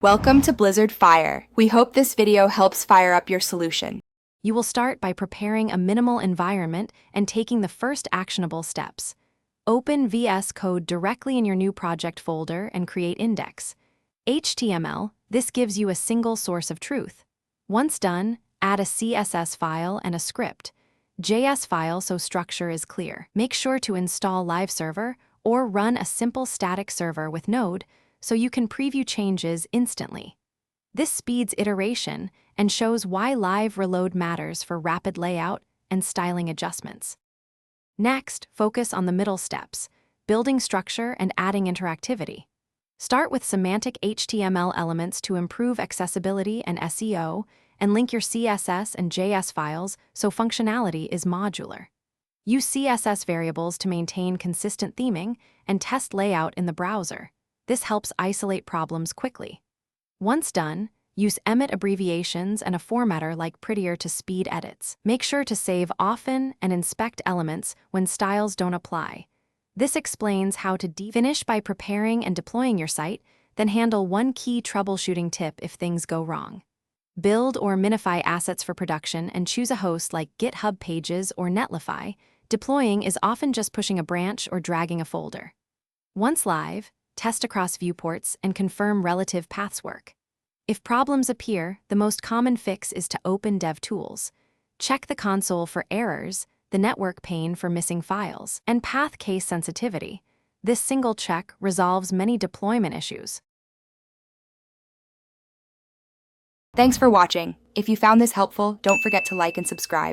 Welcome to Blizzard Fire. We hope this video helps fire up your solution. You will start by preparing a minimal environment and taking the first actionable steps. Open VS Code directly in your new project folder and create index. HTML, this gives you a single source of truth. Once done, add a CSS file and a script. JS file so structure is clear. Make sure to install Live Server or run a simple static server with Node so you can preview changes instantly. This speeds iteration and shows why live reload matters for rapid layout and styling adjustments. Next, focus on the middle steps, building structure and adding interactivity. Start with semantic HTML elements to improve accessibility and SEO, and link your CSS and JS files so functionality is modular. Use CSS variables to maintain consistent theming and test layout in the browser. This helps isolate problems quickly. Once done, use Emmet abbreviations and a formatter like Prettier to speed edits. Make sure to save often and inspect elements when styles don't apply. This explains how to finish by preparing and deploying your site, then handle one key troubleshooting tip if things go wrong. Build or minify assets for production and choose a host like GitHub Pages or Netlify. Deploying is often just pushing a branch or dragging a folder. Once live, test across viewports and confirm relative paths work. If problems appear, the most common fix is to open DevTools. Check the console for errors, the network pane for missing files, and path case sensitivity. This single check resolves many deployment issues. Thanks for watching. If you found this helpful, don't forget to like and subscribe.